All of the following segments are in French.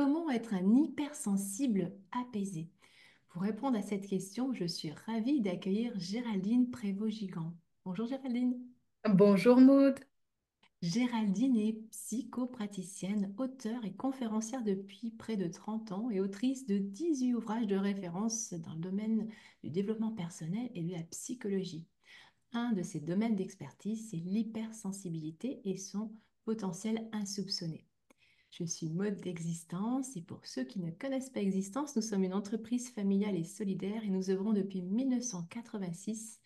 Comment être un hypersensible apaisé? Pour répondre à cette question, je suis ravie d'accueillir Géraldine Prévost-Gigant. Bonjour Géraldine. Bonjour Maud. Géraldine est psychopraticienne, auteure et conférencière depuis près de 30 ans et autrice de 18 ouvrages de référence dans le domaine du développement personnel et de la psychologie. Un de ses domaines d'expertise, c'est l'hypersensibilité et son potentiel insoupçonné. Je suis mode d'existence et pour ceux qui ne connaissent pas Existence, nous sommes une entreprise familiale et solidaire et nous œuvrons depuis 1986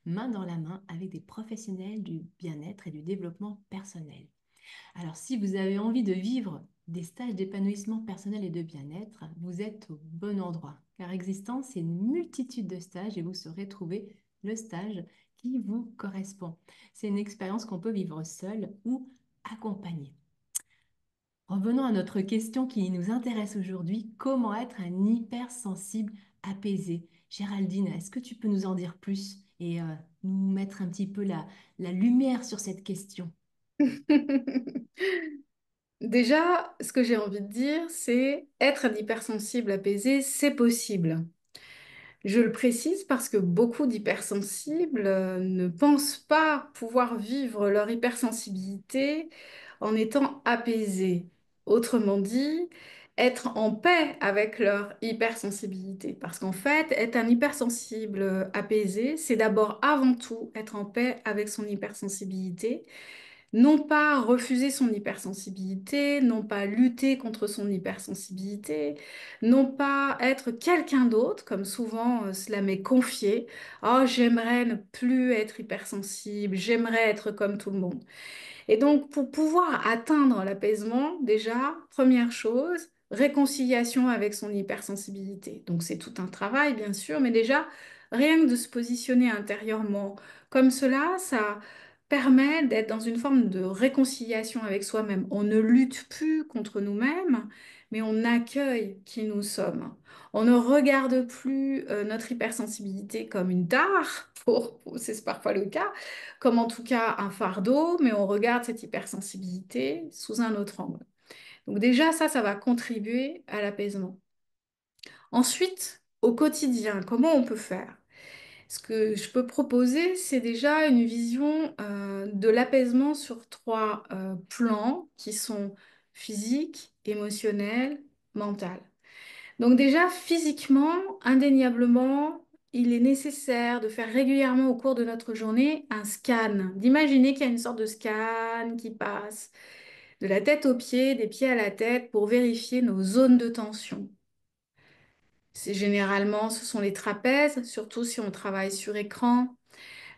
main dans la main avec des professionnels du bien-être et du développement personnel. Alors si vous avez envie de vivre des stages d'épanouissement personnel et de bien-être, vous êtes au bon endroit car Existence, c'est une multitude de stages et vous saurez trouver le stage qui vous correspond. C'est une expérience qu'on peut vivre seul ou accompagné. Revenons à notre question qui nous intéresse aujourd'hui. Comment être un hypersensible apaisé? Géraldine, est-ce que tu peux nous en dire plus et nous mettre un petit peu la lumière sur cette question? Déjà, ce que j'ai envie de dire, c'est être un hypersensible apaisé, c'est possible. Je le précise parce que beaucoup d'hypersensibles ne pensent pas pouvoir vivre leur hypersensibilité en étant apaisés. Autrement dit, être en paix avec leur hypersensibilité. Parce qu'en fait, être un hypersensible apaisé, c'est d'abord avant tout être en paix avec son hypersensibilité. Non pas refuser son hypersensibilité, non pas lutter contre son hypersensibilité, non pas être quelqu'un d'autre, comme souvent cela m'est confié. Oh, j'aimerais ne plus être hypersensible, j'aimerais être comme tout le monde. Et donc, pour pouvoir atteindre l'apaisement, déjà, première chose, réconciliation avec son hypersensibilité. Donc, c'est tout un travail, bien sûr, mais déjà, rien que de se positionner intérieurement comme cela, ça permet d'être dans une forme de réconciliation avec soi-même. On ne lutte plus contre nous-mêmes, mais on accueille qui nous sommes. On ne regarde plus notre hypersensibilité comme une tare, c'est parfois le cas, comme en tout cas un fardeau, mais on regarde cette hypersensibilité sous un autre angle. Donc déjà, ça va contribuer à l'apaisement. Ensuite, au quotidien, comment on peut faire? Ce que je peux proposer, c'est déjà une vision de l'apaisement sur trois plans qui sont physique, émotionnel, mental. Donc déjà, physiquement, indéniablement, il est nécessaire de faire régulièrement au cours de notre journée un scan, d'imaginer qu'il y a une sorte de scan qui passe de la tête aux pieds, des pieds à la tête pour vérifier nos zones de tension. C'est généralement, ce sont les trapèzes, surtout si on travaille sur écran,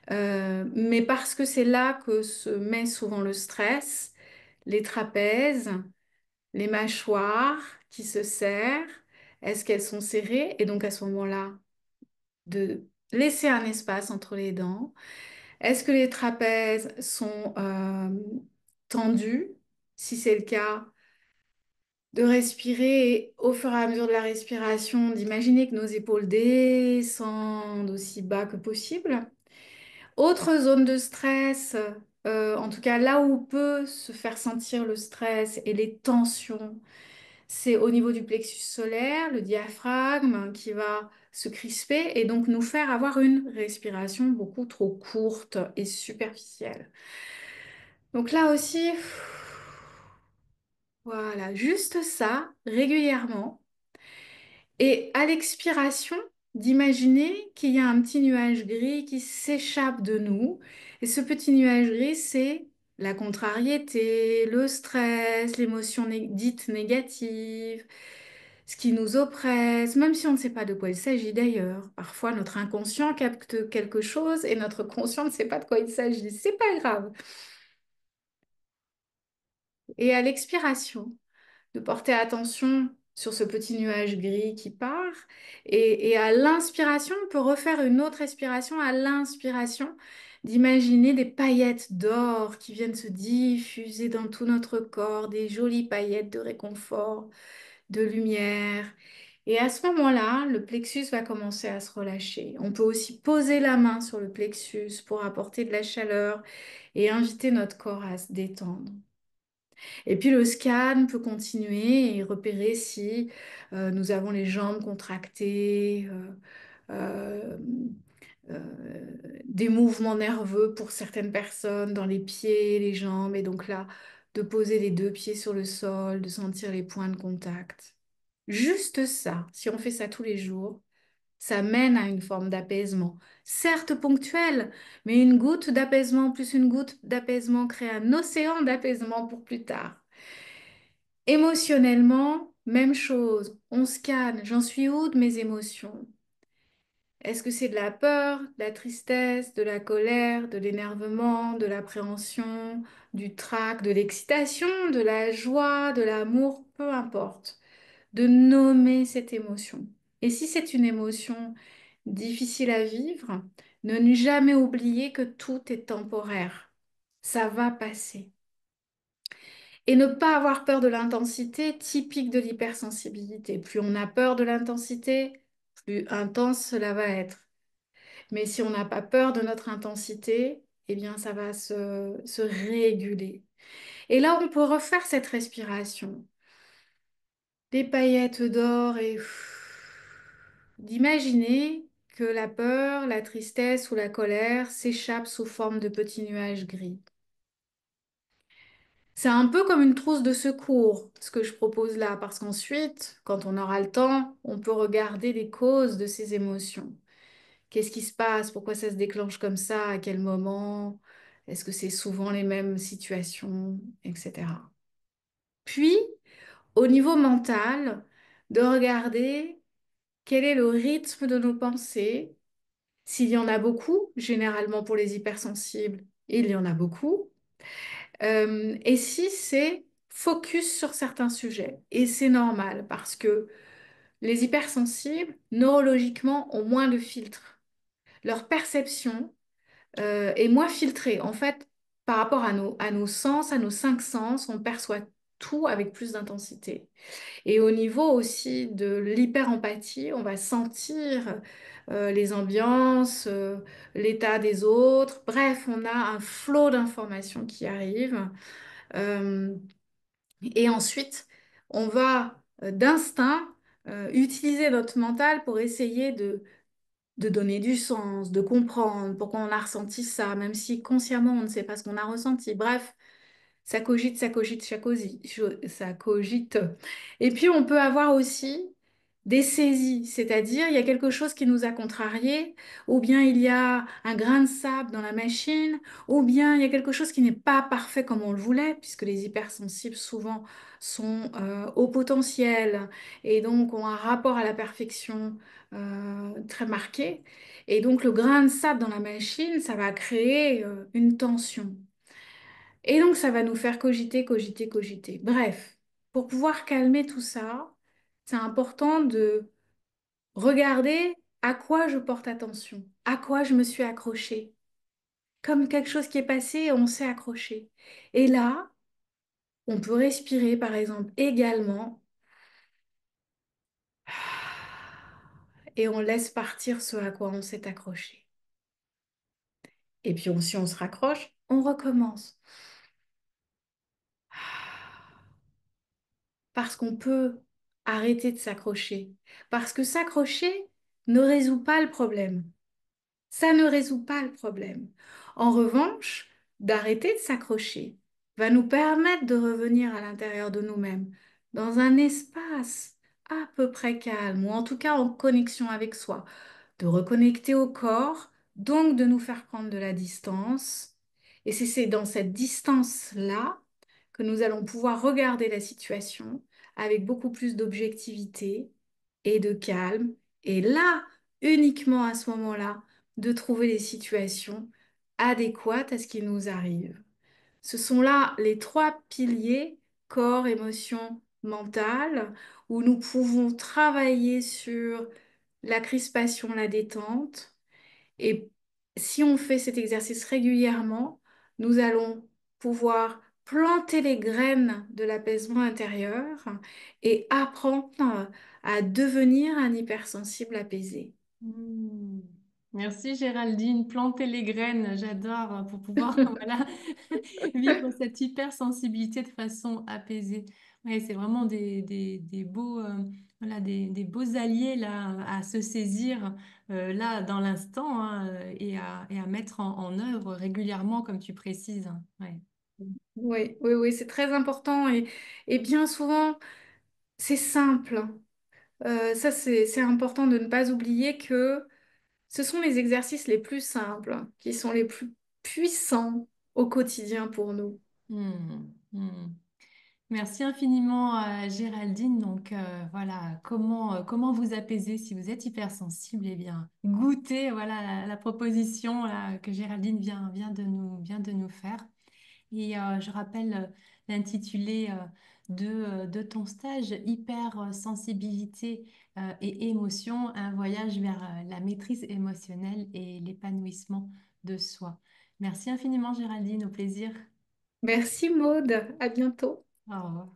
mais parce que c'est là que se met souvent le stress, les trapèzes, les mâchoires qui se serrent, est-ce qu'elles sont serrées? Et donc à ce moment-là, de laisser un espace entre les dents. Est-ce que les trapèzes sont tendus? Si c'est le cas, de respirer et au fur et à mesure de la respiration, d'imaginer que nos épaules descendent aussi bas que possible. Autre zone de stress, en tout cas là où peut se faire sentir le stress et les tensions. C'est au niveau du plexus solaire, le diaphragme qui va se crisper et donc nous faire avoir une respiration beaucoup trop courte et superficielle. Donc là aussi, voilà, juste ça, régulièrement. Et à l'expiration, d'imaginer qu'il y a un petit nuage gris qui s'échappe de nous. Et ce petit nuage gris, c'est la contrariété, le stress, l'émotion dite négative, ce qui nous oppresse, même si on ne sait pas de quoi il s'agit d'ailleurs. Parfois, notre inconscient capte quelque chose et notre conscient ne sait pas de quoi il s'agit. C'est pas grave. Et à l'expiration, de porter attention sur ce petit nuage gris qui part. Et à l'inspiration, on peut refaire une autre expiration. À l'inspiration, d'imaginer des paillettes d'or qui viennent se diffuser dans tout notre corps, des jolies paillettes de réconfort, de lumière. Et à ce moment-là, le plexus va commencer à se relâcher. On peut aussi poser la main sur le plexus pour apporter de la chaleur et inviter notre corps à se détendre. Et puis le scan peut continuer et repérer si nous avons les jambes contractées, euh, euh, des mouvements nerveux pour certaines personnes dans les pieds, les jambes. Et donc là, de poser les deux pieds sur le sol, de sentir les points de contact. Juste ça, si on fait ça tous les jours, ça mène à une forme d'apaisement. Certes ponctuel, mais une goutte d'apaisement plus une goutte d'apaisement crée un océan d'apaisement pour plus tard. Émotionnellement, même chose. On scanne. J'en suis où de mes émotions? Est-ce que c'est de la peur, de la tristesse, de la colère, de l'énervement, de l'appréhension, du trac, de l'excitation, de la joie, de l'amour, peu importe. De nommer cette émotion. Et si c'est une émotion difficile à vivre, ne jamais oublier que tout est temporaire. Ça va passer. Et ne pas avoir peur de l'intensité, typique de l'hypersensibilité. Plus on a peur de l'intensité, plus intense cela va être. Mais si on n'a pas peur de notre intensité, eh bien ça va se réguler. Et là, on peut refaire cette respiration. Des paillettes d'or et d'imaginer que la peur, la tristesse ou la colère s'échappent sous forme de petits nuages gris. C'est un peu comme une trousse de secours, ce que je propose là, parce qu'ensuite, quand on aura le temps, on peut regarder les causes de ces émotions. Qu'est-ce qui se passe? Pourquoi ça se déclenche comme ça? À quel moment? Est-ce que c'est souvent les mêmes situations, etc. Puis, au niveau mental, de regarder quel est le rythme de nos pensées. S'il y en a beaucoup, généralement pour les hypersensibles, il y en a beaucoup. Et si c'est focus sur certains sujets. Et c'est normal parce que les hypersensibles, neurologiquement, ont moins de filtres. Leur perception est moins filtrée. En fait, par rapport à nos sens, à nos cinq sens, on perçoit tout avec plus d'intensité. Et au niveau aussi de l'hyper-empathie, on va sentir les ambiances, l'état des autres. Bref, on a un flot d'informations qui arrive. Euh, et ensuite, on va d'instinct utiliser notre mental pour essayer de donner du sens, de comprendre pourquoi on a ressenti ça, même si consciemment on ne sait pas ce qu'on a ressenti. Bref, ça cogite, ça cogite, ça cogite. Et puis on peut avoir aussi des saisies, c'est-à-dire il y a quelque chose qui nous a contrariés, ou bien il y a un grain de sable dans la machine, ou bien il y a quelque chose qui n'est pas parfait comme on le voulait, puisque les hypersensibles souvent sont au potentiel et donc ont un rapport à la perfection très marqué. Et donc le grain de sable dans la machine, ça va créer une tension. Et donc, ça va nous faire cogiter, cogiter, cogiter. Bref, pour pouvoir calmer tout ça, c'est important de regarder à quoi je porte attention, à quoi je me suis accrochée. Comme quelque chose qui est passé, on s'est accroché. Et là, on peut respirer, par exemple, également, et on laisse partir ce à quoi on s'est accroché. Et puis, si on se raccroche, on recommence. Parce qu'on peut arrêter de s'accrocher. Parce que s'accrocher ne résout pas le problème. Ça ne résout pas le problème. En revanche, d'arrêter de s'accrocher va nous permettre de revenir à l'intérieur de nous-mêmes, dans un espace à peu près calme, ou en tout cas en connexion avec soi, de reconnecter au corps, donc de nous faire prendre de la distance. Et c'est dans cette distance-là que nous allons pouvoir regarder la situation avec beaucoup plus d'objectivité et de calme. Et là, uniquement à ce moment-là, de trouver les situations adéquates à ce qui nous arrive. Ce sont là les trois piliers, corps, émotion, mental, où nous pouvons travailler sur la crispation, la détente. Et si on fait cet exercice régulièrement, nous allons pouvoir planter les graines de l'apaisement intérieur et apprendre à devenir un hypersensible apaisé. Hmm. Merci Géraldine, planter les graines, j'adore pour pouvoir voilà, vivre cette hypersensibilité de façon apaisée. Ouais, c'est vraiment des beaux, voilà, des beaux alliés là, à se saisir là dans l'instant hein, et à mettre en œuvre régulièrement comme tu précises. Hein. Ouais. Oui, oui, oui, c'est très important et bien souvent, c'est simple. Ça, c'est important de ne pas oublier que ce sont les exercices les plus simples qui sont les plus puissants au quotidien pour nous. Hmm, hmm. Merci infiniment, Géraldine. Donc voilà, comment vous apaiser si vous êtes hypersensible? Eh bien, goûtez voilà la proposition là, que Géraldine vient de nous faire. Et je rappelle l'intitulé de ton stage, hypersensibilité et émotion, un voyage vers la maîtrise émotionnelle et l'épanouissement de soi. Merci infiniment, Géraldine. Au plaisir. Merci Maude, à bientôt. Au revoir.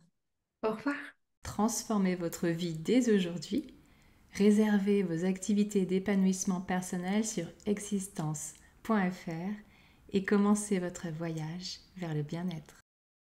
Au revoir. Transformez votre vie dès aujourd'hui. Réservez vos activités d'épanouissement personnel sur existence.fr et commencez votre voyage vers le bien-être.